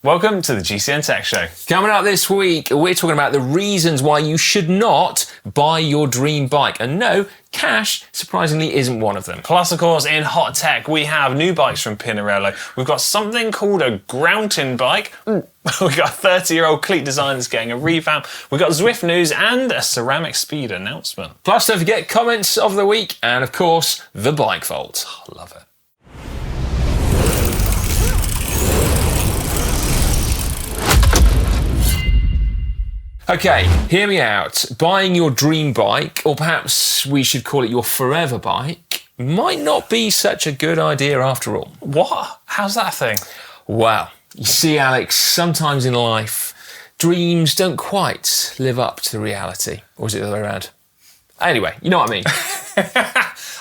Welcome to the GCN Tech Show. Coming up this week, we're talking about the reasons why you should not buy your dream bike. And no, cash, surprisingly, isn't one of them. Plus, of course, in hot tech, we have new bikes from Pinarello. We've got something called a grounting bike. We've got a 30-year-old cleat design that's getting a revamp. We've got Zwift news and a ceramic speed announcement. Plus, don't forget comments of the week and, of course, the bike vault. I love it. Okay, hear me out. Buying your dream bike, or perhaps we should call it your forever bike, might not be such a good idea after all. What? How's that a thing? Well, you see, Alex, sometimes in life, dreams don't quite live up to reality. Or is it the other way around? Anyway, you know what I mean.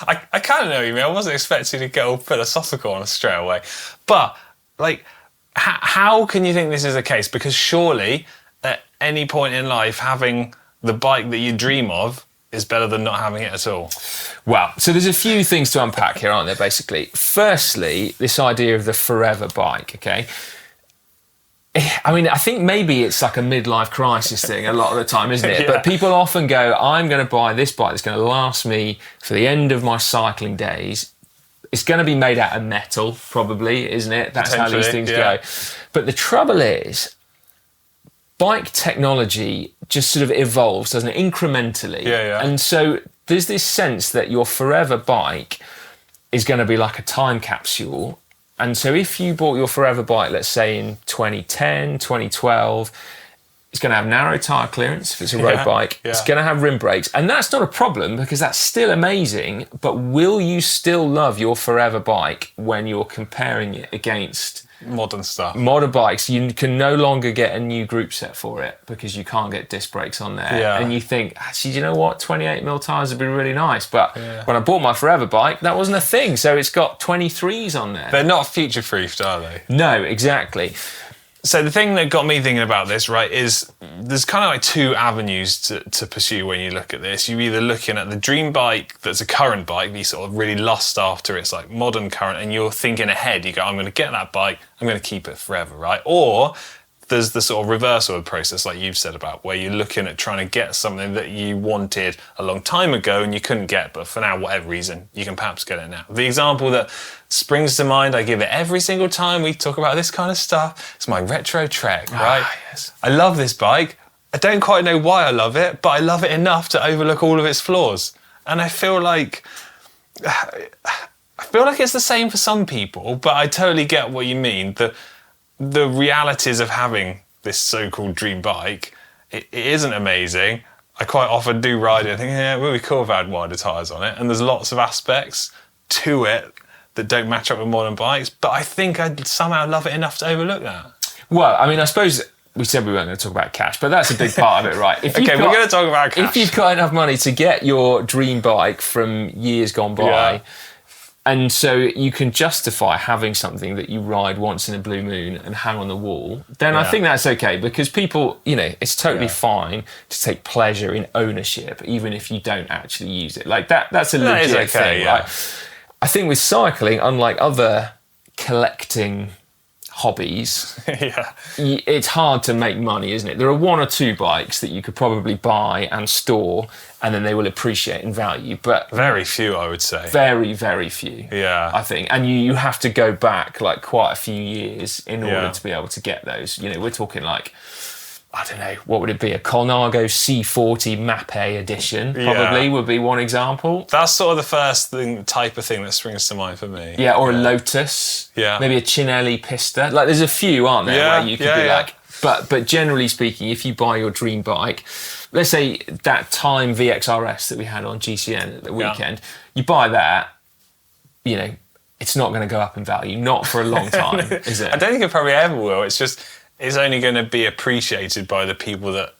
I kind of know what you mean. I wasn't expecting to go philosophical on us straight away. But, like, how can you think this is the case? Because surely, at any point in life, having the bike that you dream of is better than not having it at all. Well, so there's a few things to unpack here, aren't there, basically? Firstly, this idea of the forever bike, okay? I mean, I think maybe it's like a midlife crisis thing a lot of the time, isn't it? Yeah. But people often go, I'm going to buy this bike that's going to last me for the end of my cycling days. It's going to be made out of metal, probably, isn't it? That's how these things go. But the trouble is, bike technology just sort of evolves, doesn't it, incrementally. Yeah. And so there's this sense that your forever bike is going to be like a time capsule. And so if you bought your forever bike, let's say in 2010, 2012, it's going to have narrow tyre clearance if it's a road bike. Yeah. It's going to have rim brakes. And that's not a problem because that's still amazing. But will you still love your forever bike when you're comparing it against modern stuff? Modern bikes, you can no longer get a new group set for it because you can't get disc brakes on there. Yeah. And you think, actually, you know what? 28mm tyres would be really nice. But when I bought my forever bike, that wasn't a thing. So it's got 23s on there. They're not future-proofed, are they? No, exactly. So the thing that got me thinking about this, right, is there's kind of like two avenues to pursue when you look at this. You're either looking at the dream bike that's a current bike, you sort of really lust after it's like modern current, and you're thinking ahead. You go, I'm going to get that bike, I'm going to keep it forever, right? Or there's the sort of reversal of the process, like you've said about, where you're looking at trying to get something that you wanted a long time ago and you couldn't get, but for now, whatever reason, you can perhaps get it now. The example that springs to mind, I give it every single time we talk about this kind of stuff, it's my retro Trek, right? Yes. I love this bike. I don't quite know why I love it, but I love it enough to overlook all of its flaws. And I feel like it's the same for some people, but I totally get what you mean. The realities of having this so-called dream bike, it isn't amazing. I quite often do ride it and think, yeah, it would be cool if I had wider tyres on it. And there's lots of aspects to it that don't match up with modern bikes, but I think I'd somehow love it enough to overlook that. Well, I mean, I suppose we said we weren't going to talk about cash, but that's a big part of it, right? We're going to talk about cash. If you've got enough money to get your dream bike from years gone by, and so you can justify having something that you ride once in a blue moon and hang on the wall, then I think that's okay, because people, you know, it's totally fine to take pleasure in ownership, even if you don't actually use it. Like that's a legit thing, right? I think with cycling, unlike other collecting hobbies, it's hard to make money, isn't it? There are one or two bikes that you could probably buy and store, and then they will appreciate in value. But very few, I would say. Very, very few. Yeah, I think, and you have to go back like quite a few years in order to be able to get those. You know, we're talking like, I don't know, what would it be? A Colnago C40 Mapei edition probably would be one example. That's sort of the first type of thing that springs to mind for me. Yeah, or a Lotus. Yeah. Maybe a Cinelli Pista. Like there's a few, aren't there, where you could be like... But generally speaking, if you buy your dream bike, let's say that Time VXRS that we had on GCN at the weekend, you buy that, you know, it's not going to go up in value, not for a long time, is it? I don't think it probably ever will. It's just... it's only going to be appreciated by the people that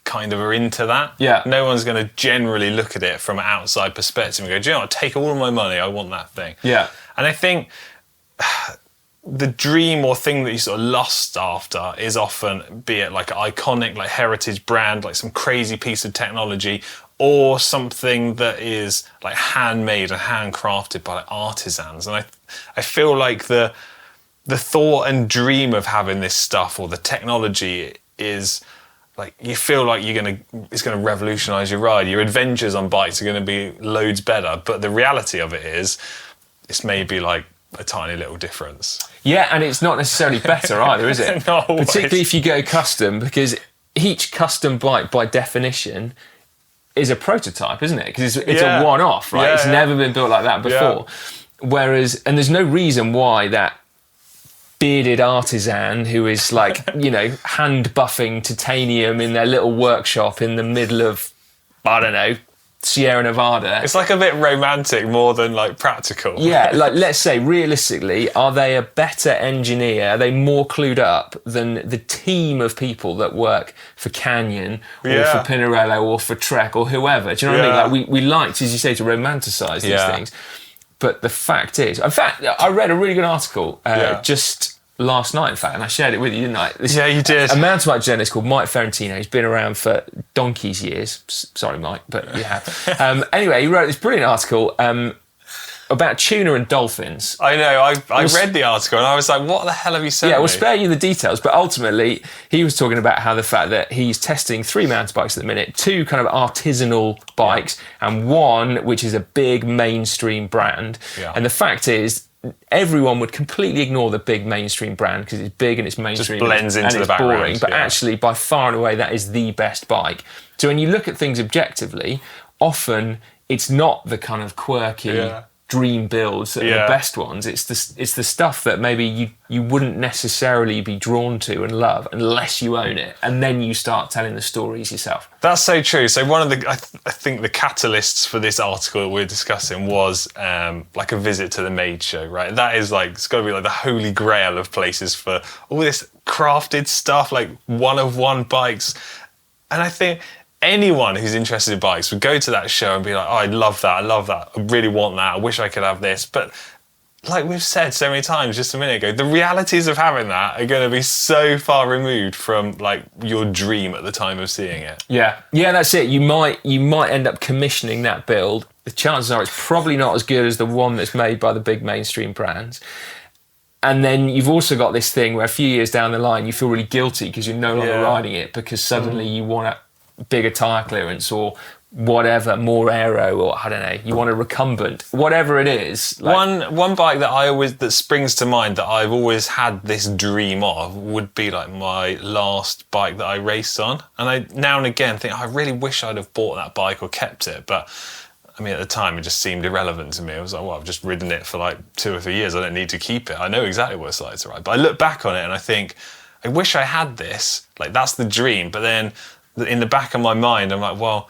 kind of are into that. Yeah. No one's going to generally look at it from an outside perspective and go, do you know what, take all of my money, I want that thing. Yeah. And I think the dream or thing that you sort of lust after is often, be it like an iconic, like heritage brand, like some crazy piece of technology, or something that is like handmade and handcrafted by like artisans. And I feel like the the thought and dream of having this stuff or the technology is like, you feel like it's gonna revolutionize your ride. Your adventures on bikes are gonna be loads better. But the reality of it is, it's maybe like a tiny little difference. Yeah, and it's not necessarily better either, is it? Not always. Particularly if you go custom, because each custom bike, by definition, is a prototype, isn't it? Because it's a one-off, right? It's never been built like that before. Whereas, and there's no reason why that bearded artisan who is like, hand buffing titanium in their little workshop in the middle of, I don't know, Sierra Nevada. It's like a bit romantic more than like practical. Yeah, like let's say realistically, are they a better engineer? Are they more clued up than the team of people that work for Canyon or for Pinarello or for Trek or whoever? Do you know what I mean? Like we liked, as you say, to romanticize these things. But the fact is, in fact, I read a really good article just last night, in fact, and I shared it with you, didn't I? You did. A mountain bike journalist called Mike Ferrantino. He's been around for donkey's years. Sorry, Mike, but you have. Anyway, he wrote this brilliant article about tuna and dolphins. I know. I read the article and I was like, what the hell have you said? Yeah, we'll spare you the details, but ultimately he was talking about how the fact that he's testing 3 mountain bikes at the minute, 2 kind of artisanal bikes and 1 which is a big mainstream brand. Yeah. And the fact is, everyone would completely ignore the big mainstream brand because it's big and it's mainstream. Just blends into the background. Boring, but actually, by far and away, that is the best bike. So when you look at things objectively, often it's not the kind of quirky dream builds that are the best ones. It's the stuff that maybe you wouldn't necessarily be drawn to and love unless you own it, and then you start telling the stories yourself. That's so true. So one of the I think the catalysts for this article that we're discussing was like a visit to the Maid Show, right? That is like, it's got to be like the holy grail of places for all this crafted stuff, like one-of-one bikes. And I think anyone who's interested in bikes would go to that show and be like, oh, I love that, I really want that, I wish I could have this. But like we've said so many times just a minute ago, the realities of having that are going to be so far removed from like your dream at the time of seeing it. Yeah, that's it. You might end up commissioning that build. The chances are it's probably not as good as the one that's made by the big mainstream brands. And then you've also got this thing where a few years down the line, you feel really guilty because you're no longer riding it because suddenly you want a bigger tyre clearance or whatever, more aero, or I don't know, you want a recumbent, whatever it is. Like, one bike that springs to mind that I've always had this dream of would be like my last bike that I raced on. And I now and again think, I really wish I'd have bought that bike or kept it. But I mean, at the time, it just seemed irrelevant to me. I was like, well, I've just ridden it for like 2 or 3 years. I don't need to keep it. I know exactly what it's like to ride. But I look back on it and I think, I wish I had this. Like, that's the dream. But then in the back of my mind, I'm like, well,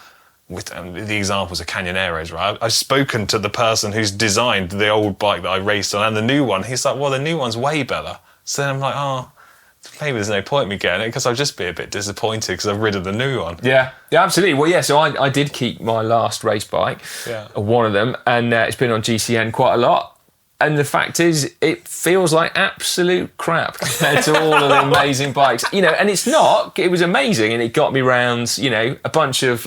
with the examples of Canyon Aeros, right? I've spoken to the person who's designed the old bike that I raced on and the new one. He's like, well, the new one's way better. So then I'm like, oh, maybe there's no point in me getting it because I'll just be a bit disappointed because I've ridden the new one. Yeah, absolutely. Well, so I did keep my last race bike, one of them, and it's been on GCN quite a lot. And the fact is, it feels like absolute crap compared to all of the amazing bikes. And it's not. It was amazing, and it got me round, a bunch of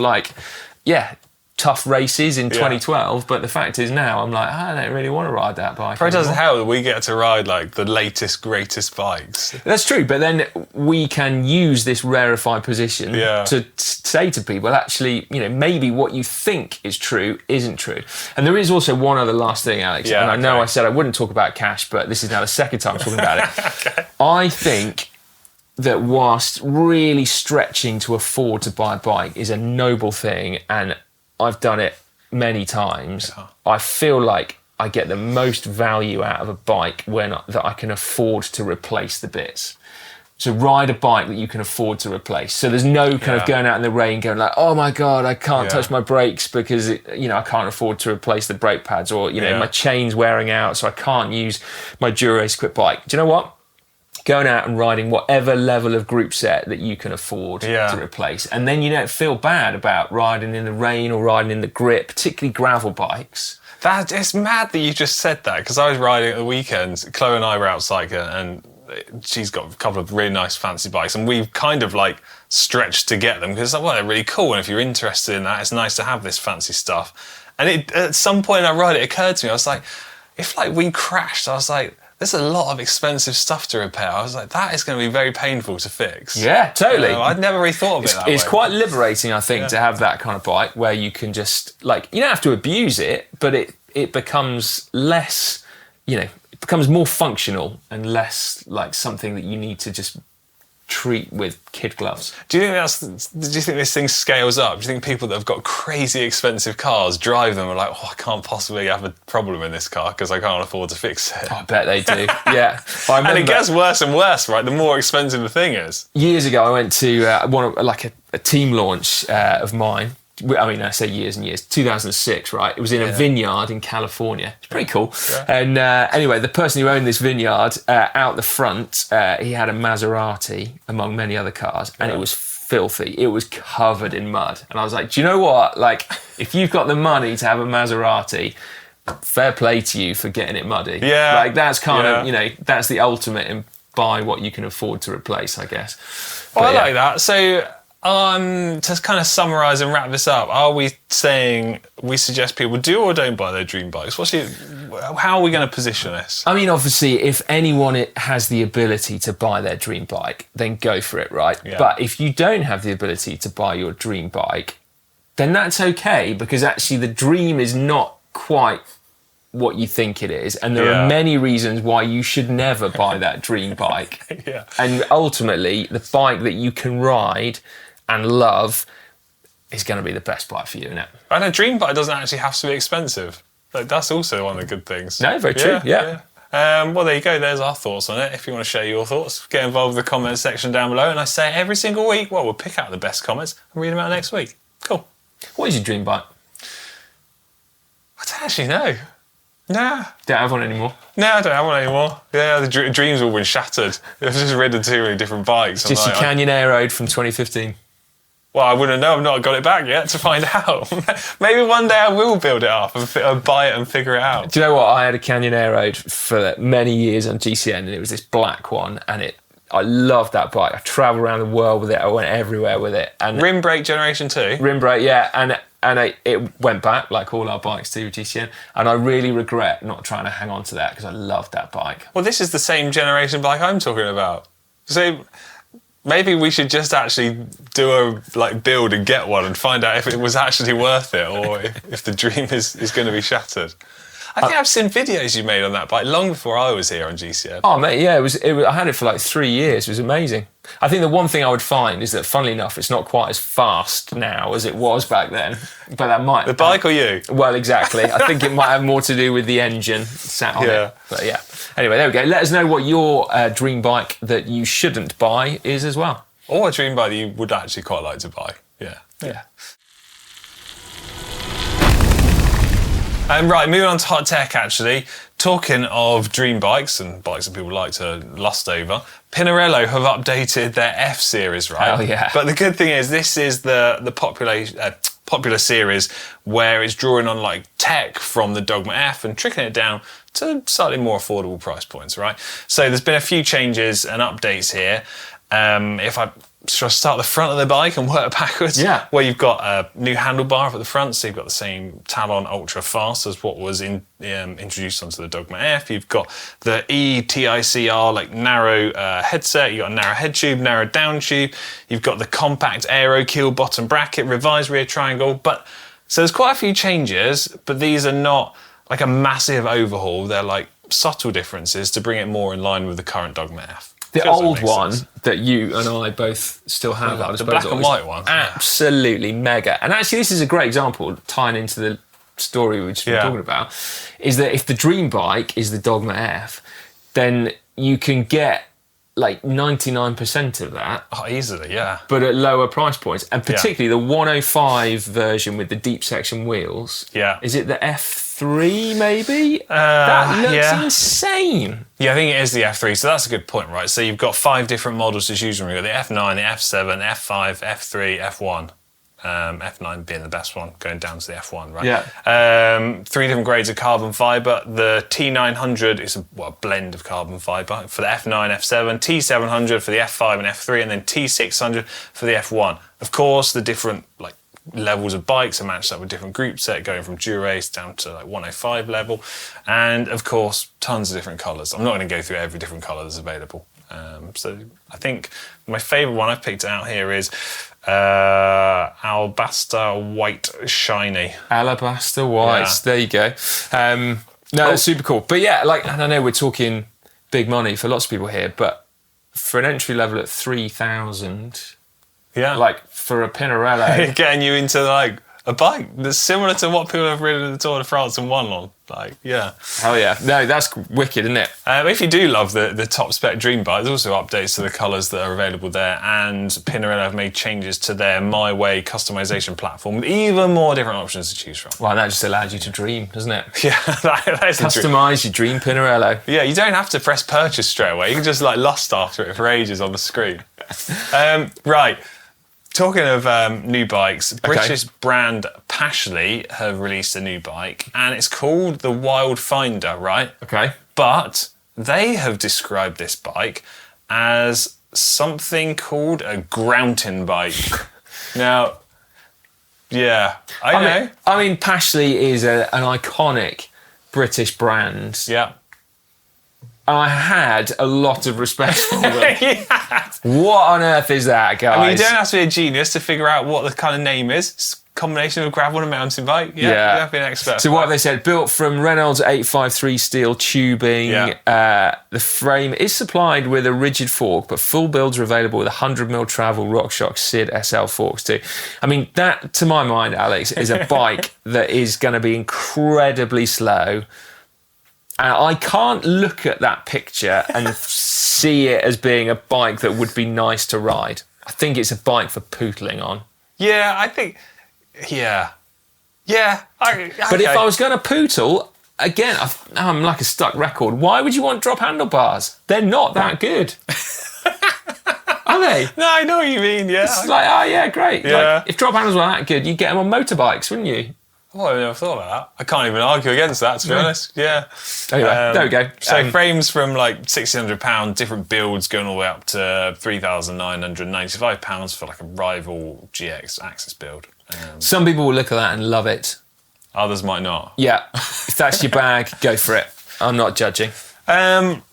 tough races in 2012, but the fact is now I'm like, I don't really want to ride that bike. Probably doesn't help that we get to ride like the latest, greatest bikes. That's true, but then we can use this rarefied position to say to people, actually, maybe what you think is true isn't true. And there is also one other last thing, Alex, and I know I said I wouldn't talk about cash, but this is now the second time I'm talking about it. I think that whilst really stretching to afford to buy a bike is a noble thing, and I've done it many times, I feel like I get the most value out of a bike that I can afford to replace the bits. So ride a bike that you can afford to replace. So there's no kind of going out in the rain going like, oh my God, I can't touch my brakes because I can't afford to replace the brake pads, or my chain's wearing out so I can't use my Dura-Ace Quip bike. Do you know what? Going out and riding whatever level of group set that you can afford to replace. And then you don't feel bad about riding in the rain or riding in the grip, particularly gravel bikes. It's mad that you just said that, because I was riding at the weekends. Chloe and I were out cycling, and she's got a couple of really nice fancy bikes, and we've kind of like stretched to get them because they're really cool, and if you're interested in that, it's nice to have this fancy stuff. And at some point in our ride, it occurred to me, I was like, if like we crashed, I was like, there's a lot of expensive stuff to repair. I was like, that is going to be very painful to fix. Yeah, totally. I'd never really thought of it that way. It's quite liberating, I think, to have that kind of bike where you can just, like, you don't have to abuse it, but it becomes less, it becomes more functional and less like something that you need to just treat with kid gloves. Do you think this thing scales up? Do you think people that have got crazy expensive cars drive them and are like, I can't possibly have a problem in this car because I can't afford to fix it? I bet they do. Yeah. And it gets worse and worse, right? The more expensive the thing is. Years ago, I went to a team launch of mine. I mean, I say years and years. 2006, right? It was in a vineyard in California. It's pretty cool. Yeah. And anyway, the person who owned this vineyard, out the front, he had a Maserati among many other cars, and it was filthy. It was covered in mud. And I was like, do you know what? Like, if you've got the money to have a Maserati, fair play to you for getting it muddy. Yeah. Like, that's kind of, that's the ultimate in buy what you can afford to replace, I guess. Well, I like that. So, to kind of summarise and wrap this up, are we saying we suggest people do or don't buy their dream bikes? How are we going to position this? I mean, obviously, if anyone has the ability to buy their dream bike, then go for it, right? Yeah. But if you don't have the ability to buy your dream bike, then that's okay, because actually the dream is not quite what you think it is, and there are many reasons why you should never buy that dream bike. And ultimately, the bike that you can ride and love is going to be the best bike for you, isn't it? And a dream bike doesn't actually have to be expensive. Like, that's also one of the good things. No, very true, yeah. Well, there you go. There's our thoughts on it. If you want to share your thoughts, get involved with the comments section down below. And I say every single week, we'll pick out the best comments and read them out next week. Cool. What is your dream bike? I don't actually know. Nah. Don't have one anymore? No, I don't have one anymore. Yeah, the dreams all been shattered. I've just ridden too many different bikes. Just your Canyon Aeroad from 2015. Well, I wouldn't know. I've not got it back yet to find out. Maybe one day I will build it up and buy it and figure it out. Do you know what? I had a Canyon Aeroad for many years on GCN, and it was this black one, and I loved that bike. I travelled around the world with it. I went everywhere with it. And rim brake generation 2? Rim brake, yeah. And it went back, like all our bikes do with GCN. And I really regret not trying to hang on to that, because I loved that bike. Well, this is the same generation bike I'm talking about. So maybe we should just actually do a build and get one and find out if it was actually worth it, or if the dream is going to be shattered. I think I've seen videos you made on that bike long before I was here on GCN. Oh, mate, yeah, it was, I had it for like 3 years. It was amazing. I think the one thing I would find is that, funnily enough, it's not quite as fast now as it was back then. But that might... The bike or you? Well, exactly. I think it might have more to do with the engine sat on it. But yeah. Anyway, there we go. Let us know what your dream bike that you shouldn't buy is as well. Or a dream bike that you would actually quite like to buy. Yeah. Right, moving on to hot tech, actually. Talking of dream bikes and bikes that people like to lust over, Pinarello have updated their F series, right? Oh, yeah. But the good thing is, this is the popular series where it's drawing on like tech from the Dogma F and tricking it down to slightly more affordable price points, right? So there's been a few changes and updates here. Should I start the front of the bike and work backwards? Yeah. Well, you've got a new handlebar at the front, so you've got the same Talon Ultra Fast as what was introduced onto the Dogma F. You've got the ETICR, like narrow headset. You've got a narrow head tube, narrow down tube. You've got the compact aero keel bottom bracket, revised rear triangle. So there's quite a few changes, but these are not like a massive overhaul. They're like subtle differences to bring it more in line with the current Dogma F. The old one that you and I both still have, the black and white one, absolutely mega. And actually, this is a great example, tying into the story we've just been talking about, is that if the dream bike is the Dogma F, then you can get like 99% of that. Oh, easily, yeah. But at lower price points. And particularly the 105 version with the deep section wheels. Yeah. Is it the F3 maybe? That looks insane. Yeah, I think it is the F3, so that's a good point, right? So you've got 5 different models to choose from. You've got the F9, the F7, F5, F3, F1. F9 being the best one, going down to the F1, right? Yeah. 3 different grades of carbon fibre. The T900 is a blend of carbon fibre for the F9, F7, T700 for the F5 and F3, and then T600 for the F1. Of course, the different levels of bikes and matched up with different group set, going from Dura Race down to like 105 level. And of course, tons of different colours. I'm not going to go through every different colour that's available. So I think my favourite one I've picked out here is Alabaster White Shiny. Alabaster White, there you go. That's super cool. But yeah, like, and I know we're talking big money for lots of people here, but for an entry level at 3,000, like for a Pinarello, getting you into like a bike that's similar to what people have ridden in the Tour de France and won on. Like, hell yeah. No, that's wicked, isn't it? If you do love the top spec Dream bike, there's also updates to the colours that are available there, and Pinarello have made changes to their My Way customization platform with even more different options to choose from. Well, that just allows you to dream, doesn't it? Yeah, that is customise your dream Pinarello. Yeah, you don't have to press purchase straight away. You can just like lust after it for ages on the screen. Right. Talking of new bikes, British brand Pashley have released a new bike, and it's called the Wild Finder, right? Okay. But they have described this bike as something called a grounting bike. Now, I know. I mean, Pashley is an iconic British brand. Yeah. I had a lot of respect for them. What on earth is that, guys? I mean, you don't have to be a genius to figure out what the kind of name is. It's a combination of a gravel and a mountain bike. You have to be an expert. So what they said, built from Reynolds 853 steel tubing. The frame is supplied with a rigid fork, but full builds are available with 100mm travel RockShox SID SL forks too. I mean, that, to my mind, Alex, is a bike that is going to be incredibly slow. I can't look at that picture and see it as being a bike that would be nice to ride. I think it's a bike for pootling on. Yeah, I think... Yeah. Okay. But if I was going to pootle, again, I'm like a stuck record. Why would you want drop handlebars? They're not that good. Are they? No, I know what you mean, yeah. It's like, great. Yeah. Like, if drop handles were that good, you'd get them on motorbikes, wouldn't you? Oh, I never thought about that. I can't even argue against that, to be honest. Yeah. Anyway, there we go. So frames from like £1,600, different builds going all the way up to £3,995 for like a rival GX Axis build. Some people will look at that and love it. Others might not. Yeah. If that's your bag, go for it. I'm not judging.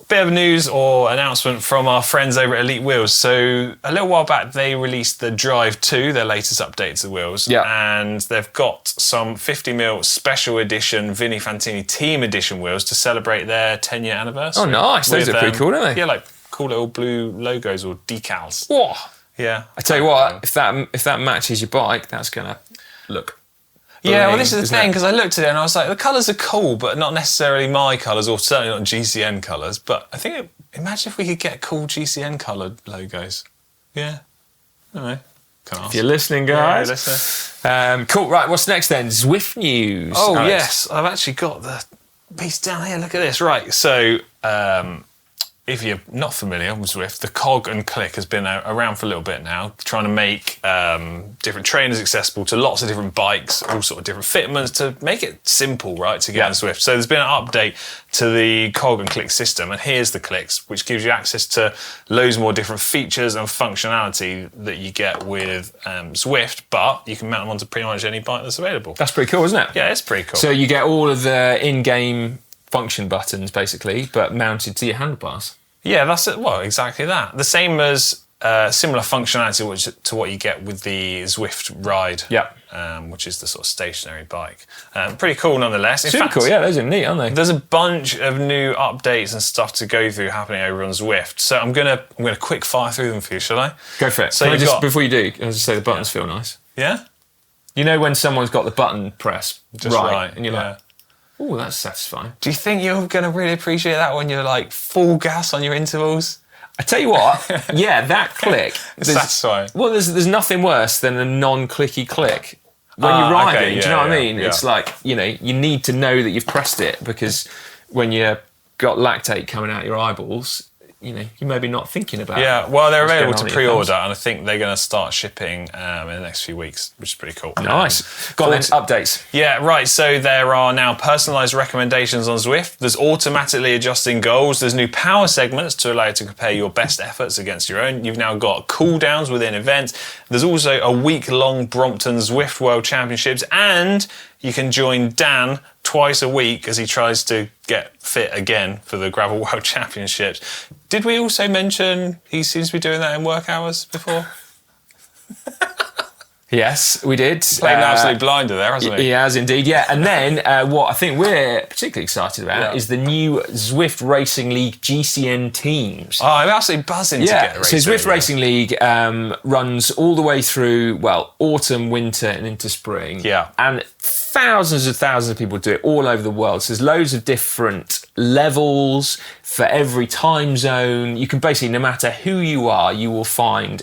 Bit of news or announcement from our friends over at Elite Wheels. So a little while back, they released the Drive 2, their latest update to the wheels. Yeah. And they've got some 50mm special edition Vinnie Fantini Team Edition wheels to celebrate their 10-year anniversary. Oh, nice. Those are pretty cool, aren't they? Yeah, like cool little blue logos or decals. Whoa. Yeah. I tell you what, if that matches your bike, that's going to look... Yeah, well, this is the thing, because I looked at it and I was like, the colours are cool, but not necessarily my colours, or certainly not GCN colours. But I think, imagine if we could get cool GCN coloured logos. Yeah. I don't know. If you're listening, guys. Yeah, listening. Cool. Right, what's next then? Zwift news. Oh, Alex. yes. I've actually got the piece down here. Look at this. Right. So, if you're not familiar with Zwift, the cog and click has been around for a little bit now, trying to make different trainers accessible to lots of different bikes, all sort of different fitments, to make it simple, right, to get on Zwift. So there's been an update to the cog and click system, and here's the clicks, which gives you access to loads more different features and functionality that you get with Zwift, but you can mount them onto pretty much any bike that's available. That's pretty cool, isn't it? Yeah, it's pretty cool. So you get all of the in-game function buttons, basically, but mounted to your handlebars. Yeah, that's it. Well, exactly that. The same as similar functionality to what you get with the Zwift Ride, which is the sort of stationary bike. Pretty cool nonetheless. Super cool, yeah, those are neat, aren't they? There's a bunch of new updates and stuff to go through happening over on Zwift. So I'm gonna quick fire through them for you, shall I? Go for it. So before you do, I'll just say the buttons feel nice. Yeah? You know when someone's got the button press just right and you're like, oh, that's satisfying. Do you think you're going to really appreciate that when you're like full gas on your intervals? I tell you what, that click. Satisfying. Well, there's nothing worse than a non-clicky click. When you're riding, do you know what I mean? Yeah. It's like, you need to know that you've pressed it, because when you've got lactate coming out your eyeballs, you're maybe not thinking about. Yeah, well, they're what's going available on to at your pre-order, pals. and I think they're going to start shipping in the next few weeks, in the next few weeks, which is pretty cool. Nice. Got then updates. Yeah, right. So there are now personalised recommendations on Zwift. There's automatically adjusting goals. There's new power segments to allow you to compare your best efforts against your own. You've now got cooldowns within events. There's also a week-long Brompton Zwift World Championships, and you can join Dan twice a week as he tries to get fit again for the Gravel World Championships. Did we also mention he seems to be doing that in work hours before? Yes, we did. Played an absolute blinder there, hasn't he? He has indeed, yeah. And then what I think we're particularly excited about is the new Zwift Racing League GCN teams. Oh, I'm absolutely buzzing to get a race. So Zwift Racing League runs all the way through, autumn, winter and into spring. Yeah. And thousands of people do it all over the world. So there's loads of different levels for every time zone. You can basically, no matter who you are, you will find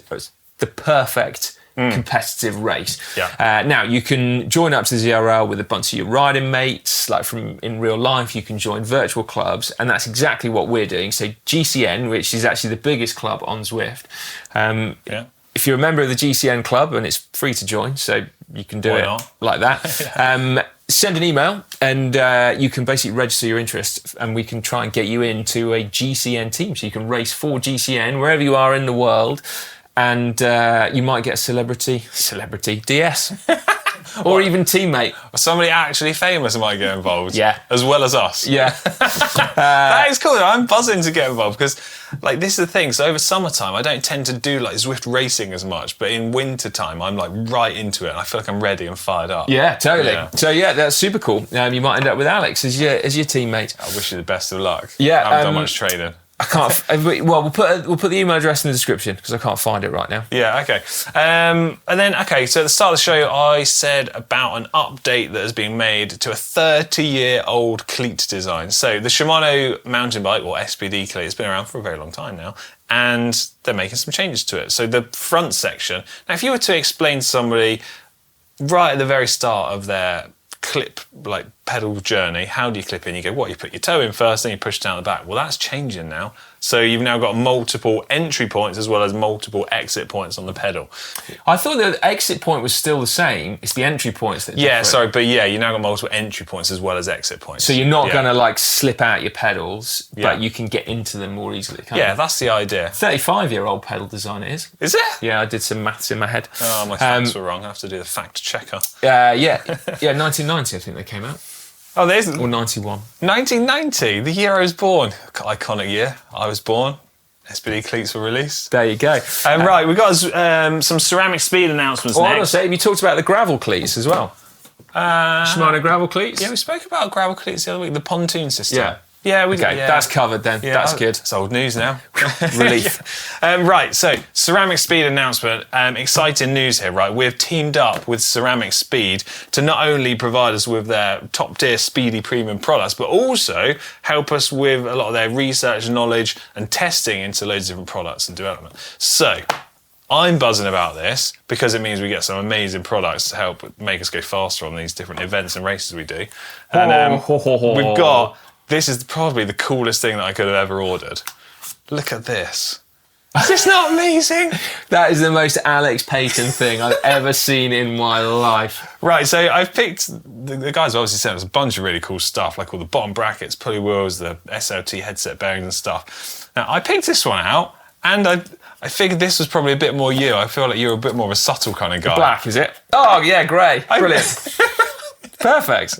the perfect competitive race. Yeah. Now you can join up to the ZRL with a bunch of your riding mates, like from in real life. You can join virtual clubs, and that's exactly what we're doing. So GCN, which is actually the biggest club on Zwift. If you're a member of the GCN club, and it's free to join, so you can do like that. Send an email, and you can basically register your interest, and we can try and get you into a GCN team, so you can race for GCN wherever you are in the world. And you might get a celebrity DS, or even teammate. Somebody actually famous might get involved. Yeah. As well as us. Yeah. That is cool. I'm buzzing to get involved because, this is the thing. So over summertime, I don't tend to do Zwift racing as much, but in winter time, I'm right into it, and I feel like I'm ready and fired up. Yeah, totally. Yeah. So that's super cool. You might end up with Alex as your teammate. I wish you the best of luck. Yeah. I haven't done much training. I can't. We'll put the email address in the description because I can't find it right now. Yeah. Okay. So at the start of the show, I said about an update that has been made to a 30-year-old cleat design. So the Shimano mountain bike, or SPD cleat, has been around for a very long time now, and they're making some changes to it. So the front section. Now, if you were to explain to somebody right at the very start of their clip pedal journey, how do you clip in? You go, you put your toe in first, then you push down the back. Well, that's changing now. So you've now got multiple entry points as well as multiple exit points on the pedal. I thought the exit point was still the same. It's the entry points that you now got multiple entry points as well as exit points. So you're not going to slip out your pedals, but you can get into them more easily. That's the idea. 35-year-old pedal design it is. Is it? Yeah, I did some maths in my head. Oh, my facts were wrong. I have to do the fact checker. 1990 I think they came out. Oh, there isn't. Or 91. 1990, the year I was born. Iconic year. I was born. SPD cleats were released. There you go. Right, we've got some ceramic speed announcements next. I want to say, you talked about the gravel cleats as well. Shimano gravel cleats? Yeah, we spoke about gravel cleats the other week, the pontoon system. Yeah. Yeah, we did. Okay, that's covered then. Yeah, that's good. It's old news now. Relief. Right, so Ceramic Speed announcement. Exciting news here, right? We've teamed up with Ceramic Speed to not only provide us with their top-tier speedy premium products, but also help us with a lot of their research, knowledge, and testing into loads of different products and development. So I'm buzzing about this because it means we get some amazing products to help make us go faster on these different events and races we do. And we've got... This is probably the coolest thing that I could have ever ordered. Look at this. Is this not amazing? That is the most Alex Payton thing I've ever seen in my life. Right, so I've picked... The guys obviously sent us a bunch of really cool stuff, like all the bottom brackets, pulley wheels, the SLT headset bearings and stuff. Now, I picked this one out, and I figured this was probably a bit more you. I feel like you're a bit more of a subtle kind of guy. Black, is it? Oh, yeah, grey. Brilliant. Perfect.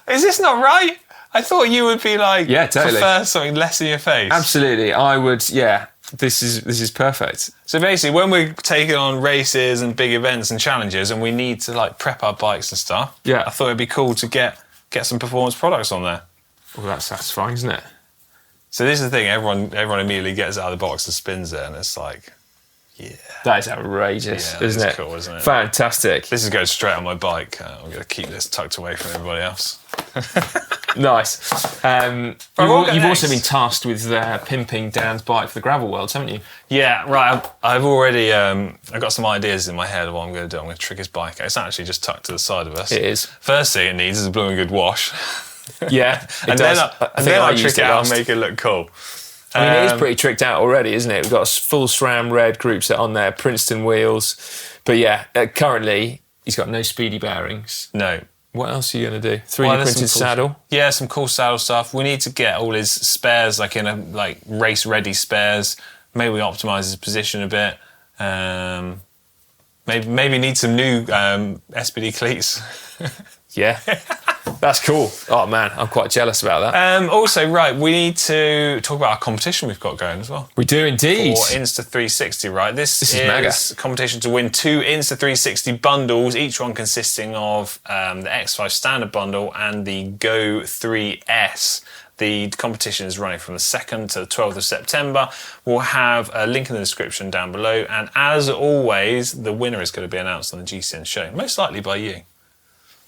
Is this not right? I thought you would be totally. prefer something less in your face. Absolutely, I would. Yeah, this is perfect. So basically, when we're taking on races and big events and challenges, and we need to prep our bikes and stuff, I thought it'd be cool to get some performance products on there. Well, that's satisfying, isn't it? So this is the thing. Everyone immediately gets out of the box and spins it, and it's like, yeah. That is outrageous, isn't it? Cool, isn't it? Fantastic. This is going straight on my bike. I'm going to keep this tucked away from everybody else. Nice. You've also been tasked with pimping Dan's bike for the Gravel Worlds, haven't you? Yeah, right. I've already I've got some ideas in my head of what I'm going to do. I'm going to trick his bike out. It's actually just tucked to the side of us. It is. First thing it needs is a blooming good wash. Yeah, and then I trick it out and make it look cool. I mean, it is pretty tricked out already, isn't it? We've got a full SRAM red group set on there, Princeton wheels. But yeah, currently, he's got no speedy bearings. No. What else are you going to do? 3D printed saddle? Yeah, some cool saddle stuff. We need to get all his spares, like in a race-ready spares. Maybe we optimise his position a bit. Maybe need some new SPD cleats. Yeah, that's cool. Oh man, I'm quite jealous about that. Also, right, we need to talk about our competition we've got going as well. We do indeed. For Insta360, right? This is mega. a competition to win 2 Insta360 bundles, each one consisting of the X5 standard bundle and the Go 3S. The competition is running from the 2nd to the 12th of September. We'll have a link in the description down below. And as always, the winner is going to be announced on the GCN show, most likely by you.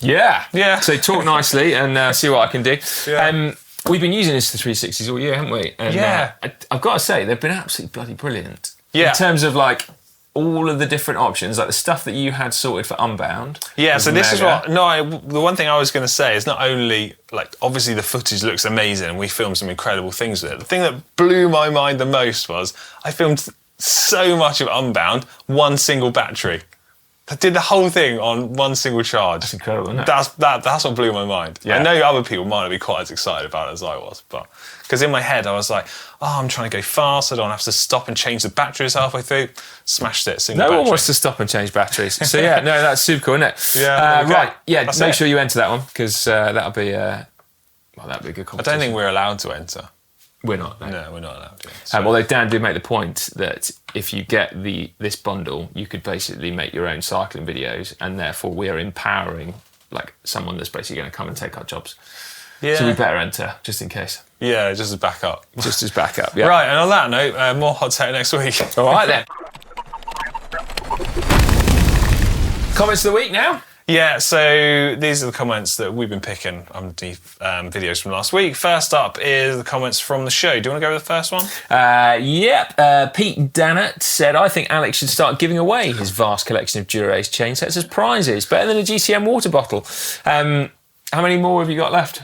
Yeah. So talk nicely and see what I can do. Yeah. We've been using this for 360s all year, haven't we? And, I've got to say, they've been absolutely bloody brilliant. Yeah. In terms of like all of the different options, like the stuff that you had sorted for Unbound. Yeah, so this is what... the one thing I was going to say is not only, like, obviously the footage looks amazing and we filmed some incredible things with it. The thing that blew my mind the most was I filmed so much of Unbound, one single battery. I did the whole thing on one single charge. That's incredible, isn't it? That's what blew my mind. Yeah. I know other people might not be quite as excited about it as I was, but because in my head I was like, I'm trying to go fast, I don't have to stop and change the batteries halfway through. Smashed it, single battery. No one wants to stop and change batteries. So yeah, no, that's super cool, isn't it? Yeah. Okay. Right, yeah, make sure you enter that one, because that'll be a good competition. I don't think we're allowed to enter. We're not. No, we're not allowed to. So. Although Dan did make the point that if you get this bundle, you could basically make your own cycling videos, and therefore we are empowering like someone that's basically going to come and take our jobs. Yeah. So we better enter, just in case. Yeah, just as backup. Just as backup, yeah. Right, and on that note, more hot take next week. All right then. Comments of the week now. Yeah, so these are the comments that we've been picking underneath videos from last week. First up is the comments from the show. Do you want to go with the first one? Pete Dannett said, I think Alex should start giving away his vast collection of Dura-Ace chain sets as prizes. Better than a GCN water bottle. How many more have you got left?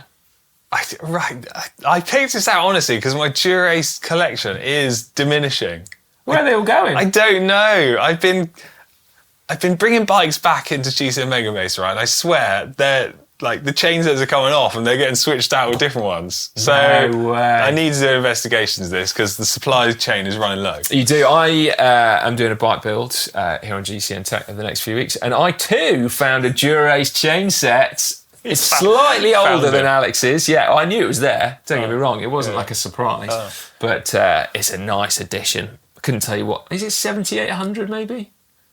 I picked this out, honestly, because my Dura-Ace collection is diminishing. Where are they all going? I don't know. I've been bringing bikes back into GCN Mega Base, right? And I swear, they're like the chain sets are coming off and they're getting switched out with different ones. So no way. I need to do investigations of this because the supply chain is running low. You do. I am doing a bike build here on GCN Tech over the next few weeks, and I too found a Dura-Ace chain set. It's slightly older than Alex's. Yeah, I knew it was there. Don't get me wrong. It wasn't like a surprise, but it's a nice addition. I couldn't tell you what. Is it 7800 maybe?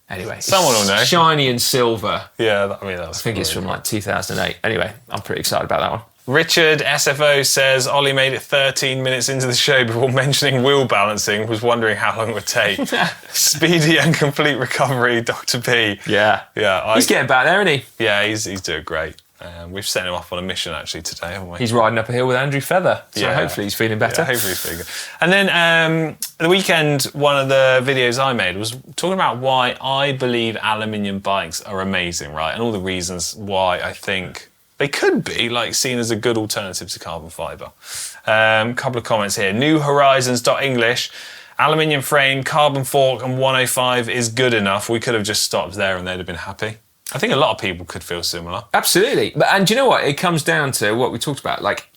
Anyway, someone will know. Shiny and silver. Yeah, I think it's from like 2008. Anyway, I'm pretty excited about that one. Richard SFO says Ollie made it 13 minutes into the show before mentioning wheel balancing, was wondering how long it would take. Speedy and complete recovery, Dr. B. Yeah. He's getting back there, isn't he? Yeah, he's doing great. We've set him off on a mission actually today, haven't we? He's riding up a hill with Andrew Feather, so hopefully he's feeling better. Yeah, hopefully he's feeling good. And then the weekend, one of the videos I made was talking about why I believe aluminium bikes are amazing, right? And all the reasons why I think they could be like seen as a good alternative to carbon fibre. Couple of comments here. New Horizons.English. Aluminium frame, carbon fork and 105 is good enough. We could have just stopped there and they'd have been happy. I think a lot of people could feel similar. Absolutely. And do you know what? It comes down to what we talked about. Like,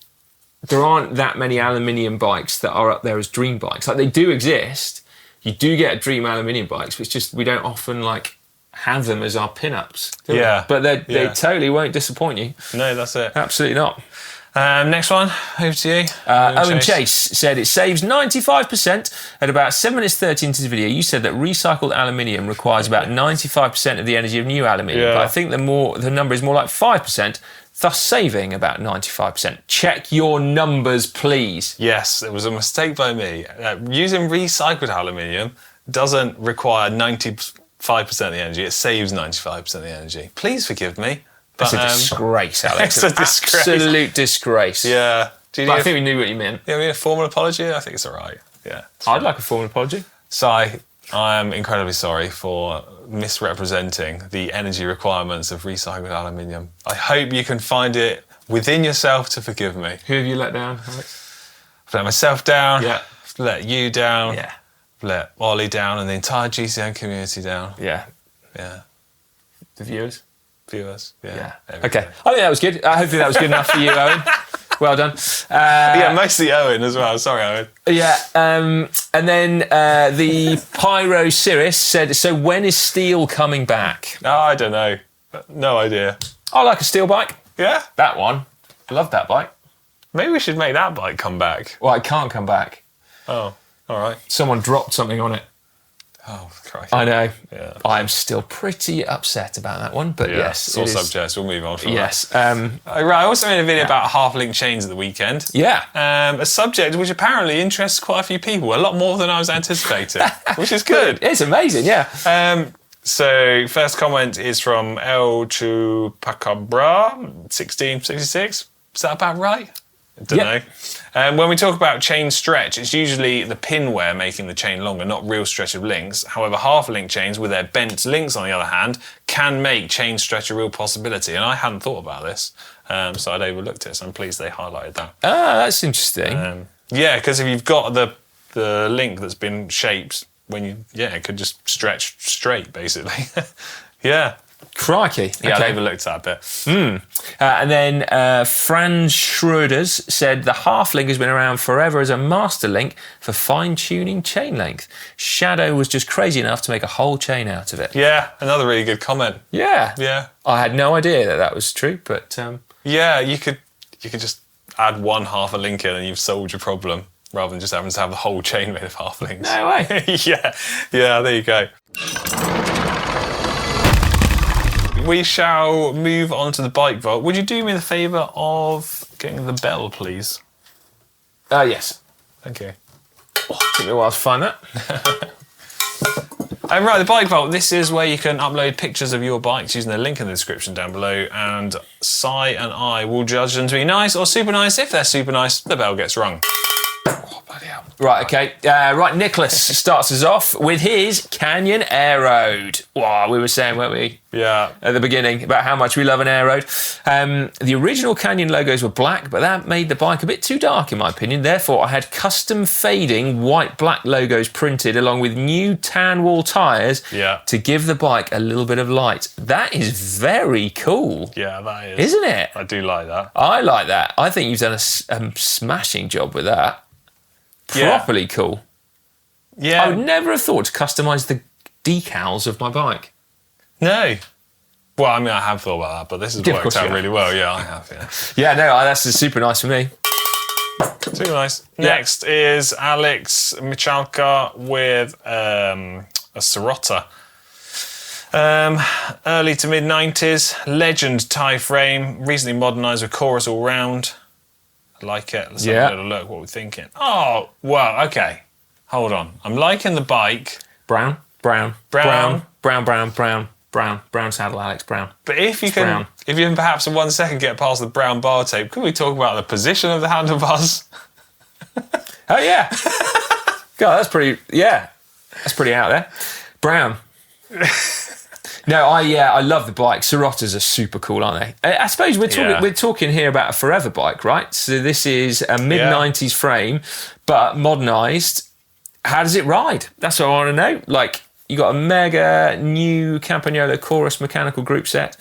there aren't that many aluminium bikes that are up there as dream bikes. Like, they do exist. You do get dream aluminium bikes, but it's just we don't often, like, have them as our pin-ups. Yeah. But they totally won't disappoint you. No, that's it. Absolutely not. Next one, over to you. Owen Chase said it saves 95% at about 7 minutes 30 into the video. You said that recycled aluminium requires about 95% of the energy of new aluminium, but I think the number is more like 5%, thus saving about 95%. Check your numbers, please. Yes, it was a mistake by me. Using recycled aluminium doesn't require 95% of the energy, it saves 95% of the energy. Please forgive me. It's a disgrace, Alex. It's a disgrace. Absolute disgrace. Yeah. But I think we knew what you meant. Yeah, we need a formal apology? I think it's all right. Yeah. I'd like a formal apology. So I am incredibly sorry for misrepresenting the energy requirements of recycled aluminium. I hope you can find it within yourself to forgive me. Who have you let down, Alex? I've let myself down. Yeah. I've let you down. Yeah. Let Ollie down and the entire GCN community down. Yeah. Yeah. The viewers. Viewers. Yeah. Okay. I think that was good. Hopefully that was good enough for you, Owen. Well done. Yeah, mostly Owen as well. Sorry, Owen. Yeah. And then the Pyro Cirrus said, so when is steel coming back? Oh, I don't know. No idea. I like a steel bike. Yeah? That one. I love that bike. Maybe we should make that bike come back. Well, it can't come back. Oh, all right. Someone dropped something on it. Oh, Christ. I know. Yeah. I'm still pretty upset about that one, but yes. It's all subjects. We'll move on from yes. that. Right, I also made a video about half-link chains at the weekend. Yeah. A subject which apparently interests quite a few people, a lot more than I was anticipating, which is good. It's amazing, yeah. So, first comment is from El Chupacabra, 1666. Is that about right? I don't know. When we talk about chain stretch, it's usually the pin wear making the chain longer, not real stretch of links. However, half-link chains with their bent links, on the other hand, can make chain stretch a real possibility. And I hadn't thought about this, so I'd overlooked it. So I'm pleased they highlighted that. Ah, that's interesting. Yeah, because if you've got the link that's been shaped, it could just stretch straight, basically. Yeah. Crikey. Yeah, Okay. I overlooked that bit. And then Franz Schroeders said the half link has been around forever as a master link for fine-tuning chain length. Shadow was just crazy enough to make a whole chain out of it. Yeah, another really good comment. Yeah. Yeah. I had no idea that was true, but... Yeah, you could just add one half a link in and you've solved your problem, rather than just having to have the whole chain made of half links. No way. Yeah, there you go. We shall move on to the bike vault. Would you do me the favour of getting the bell, please? Yes. Thank you. Took me a while to find that. Right, the bike vault. This is where you can upload pictures of your bikes using the link in the description down below, and Si and I will judge them to be nice or super nice. If they're super nice, the bell gets rung. Oh, bloody hell. Right, okay. Right, Nicholas starts us off with his Canyon Air Road. Wow, we were saying, weren't we? Yeah. At the beginning, about how much we love an Air Road. The original Canyon logos were black, but that made the bike a bit too dark, in my opinion. Therefore, I had custom fading white-black logos printed along with new tan wall tyres to give the bike a little bit of light. That is very cool. Yeah, that is. Isn't it? I do like that. I like that. I think you've done a smashing job with that. Properly cool. Yeah. I would never have thought to customise the decals of my bike. No. Well, I mean, I have thought about that, but this has Yeah, of course worked out you have. really well. Yeah, I have, yeah. Yeah, no, that's super nice for me. Too nice. Next is Alex Michalka with a Sirota. Early to mid 90s, legend tie frame, recently modernised with chorus all round. I like it. Let's have a little look what we're thinking. Oh, well, okay. Hold on. I'm liking the bike. Brown saddle, Alex, brown. But if you can perhaps in 1 second get past the brown bar tape, could we talk about the position of the handlebars? Oh, yeah. God, that's pretty out there. Brown. No, I love the bike. Sirotas are super cool, aren't they? I suppose we're talking here about a forever bike, right? So this is a mid-90s frame, but modernised. How does it ride? That's what I want to know. Like, you got a mega new Campagnolo chorus mechanical group set.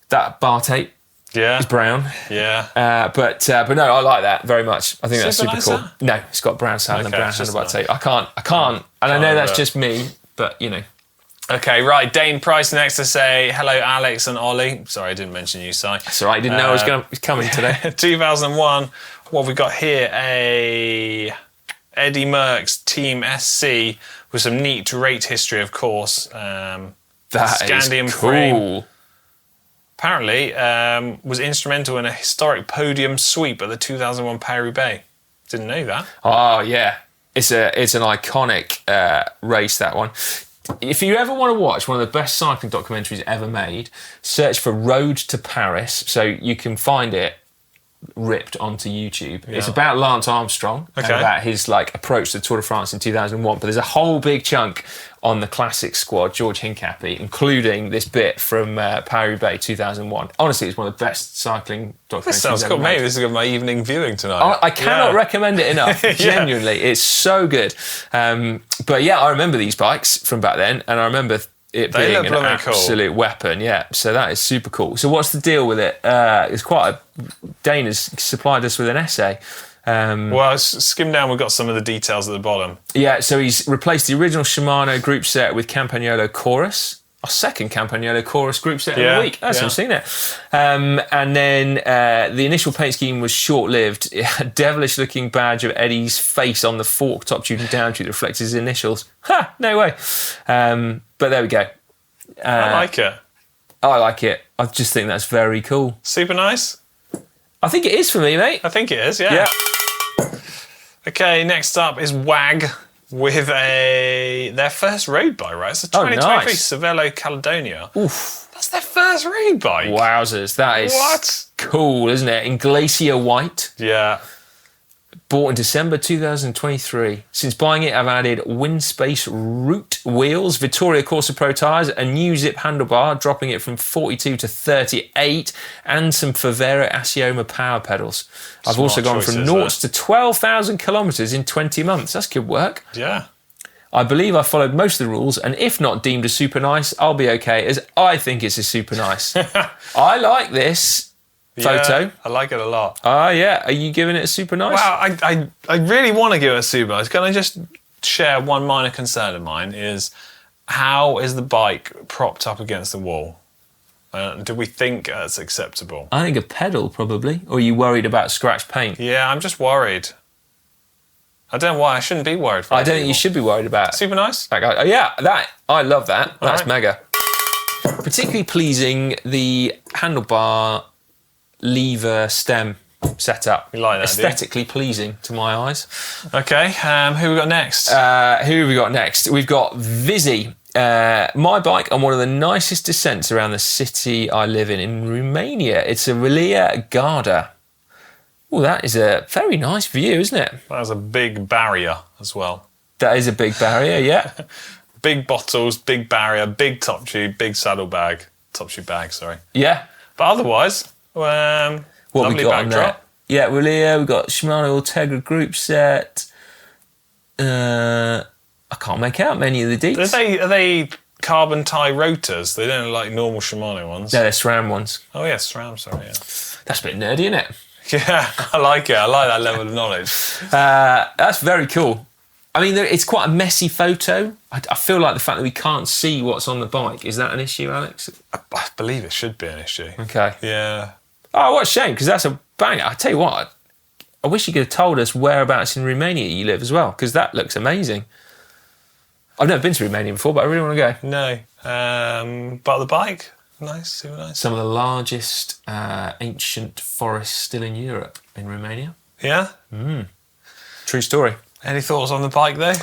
That bar tape is brown. Yeah. But no, I like that very much. I think that's super nice, cool. huh? No, it's got brown saddle and brown handlebar nice. tape. I can't. And I know that's just me, but you know. Okay, right. Dane Price next to say, hello, Alex and Ollie. Sorry, I didn't mention you, Si. That's all right. I didn't know I was coming today. 2001. What have we got here? A Eddie Merckx Team SC with some neat rate history, of course. That Scandium is cool. frame. Apparently, was instrumental in a historic podium sweep at the 2001 Paris-Roubaix. Didn't know that. Oh, yeah. It's an iconic race, that one. If you ever want to watch one of the best cycling documentaries ever made, search for Road to Paris. So you can find it ripped onto YouTube. It's about Lance Armstrong and about his like approach to the Tour de France in 2001. But there's a whole big chunk on the classic squad, George Hincapie, including this bit from Paris-Roubaix 2001. Honestly, it's one of the best cycling documentaries. This sounds cool. Maybe this is my evening viewing tonight. I cannot recommend it enough. Genuinely, it's so good. But yeah, I remember these bikes from back then, and I remember it being an absolute weapon. Yeah, so that is super cool. So what's the deal with it? It's Dane has supplied us with an essay. Well, skim down, we've got some of the details at the bottom. Yeah, so he's replaced the original Shimano group set with Campagnolo Chorus. Our second Campagnolo Chorus group set of the week. That's interesting, isn't it? And then the initial paint scheme was short-lived. A devilish-looking badge of Eddie's face on the fork, top tube and down tube that reflects his initials. Ha! No way. But there we go. I like it. I like it. I just think that's very cool. Super nice? I think it is for me, mate. I think it is, yeah. Okay, next up is WAG with their first road bike, right? It's a 2023 Velo Caledonia. Oof. That's their first road bike. Wowzers, that is cool, isn't it? In Glacier White. Yeah. Bought in December 2023. Since buying it, I've added Windspace Root wheels, Vittoria Corsa Pro tyres, a new zip handlebar, dropping it from 42 to 38, and some Favero Asioma power pedals. I've also gone from 0 to 12,000 kilometres in 20 months. That's good work. Yeah. I believe I followed most of the rules, and if not deemed a super nice, I'll be okay, as I think it's a super nice. I like this photo. Yeah, I like it a lot. Yeah. Are you giving it a super nice? Well, I really want to give it a super nice. Can I just share one minor concern of mine is how is the bike propped up against the wall? Do we think that's acceptable? I think a pedal probably. Or are you worried about scratch paint? Yeah, I'm just worried. I don't know why I shouldn't be worried. I don't think you should be worried about it. Super nice? I love that. That's right. mega. Particularly pleasing the handlebar lever stem setup. You like that, aesthetically pleasing to my eyes. Okay, who have we got next? Who have we got next? We've got Vizzy. My bike on one of the nicest descents around the city I live in Romania. It's a Relia Garda. Oh, that is a very nice view, isn't it? That's a big barrier as well. That is a big barrier, yeah. Big bottles, big barrier, big top tube, big saddle bag. Top tube bag, sorry. Yeah. But otherwise, what lovely we got backdrop. Yeah, Relia, we've got Shimano Ultegra group set. I can't make out many of the deets. Are they carbon tie rotors? They don't look like normal Shimano ones. No, they're SRAM ones. Oh, yeah, SRAM, sorry, yeah. That's a bit nerdy, isn't it? Yeah, I like it. I like that level of knowledge. That's very cool. I mean, it's quite a messy photo. I feel like the fact that we can't see what's on the bike, is that an issue, Alex? I believe it should be an issue. Okay. Yeah. Oh, what a shame, because that's a banger. I tell you what, I wish you could have told us whereabouts in Romania you live as well, because that looks amazing. I've never been to Romania before, but I really want to go. No. But the bike, nice, super nice. Some of the largest ancient forests still in Europe, in Romania. Yeah? True story. Any thoughts on the bike, though?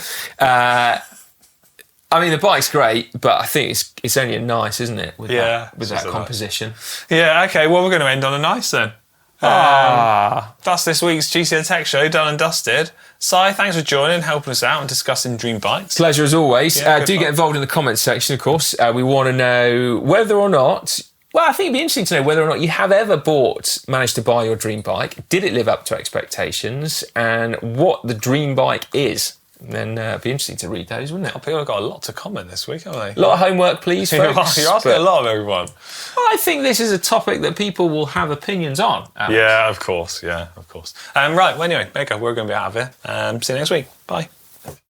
I mean, the bike's great, but I think it's only a nice, isn't it? With that composition. Yeah, okay. Well, we're going to end on a nice then. That's this week's GCN Tech Show, done and dusted. Si, thanks for joining, helping us out and discussing dream bikes. Pleasure as always. Yeah, do get involved in the comments section, of course. We want to know whether or not... Well, I think it'd be interesting to know whether or not you have ever managed to buy your dream bike. Did it live up to expectations? And what the dream bike is. And then it'd be interesting to read those, wouldn't it? People have got a lot to comment this week, haven't they? A lot of homework, please, folks. You're asking a lot of everyone. I think this is a topic that people will have opinions on, Alex. Yeah, of course. Right, well, anyway, Mega, we're going to be out of here. See you next week. Bye.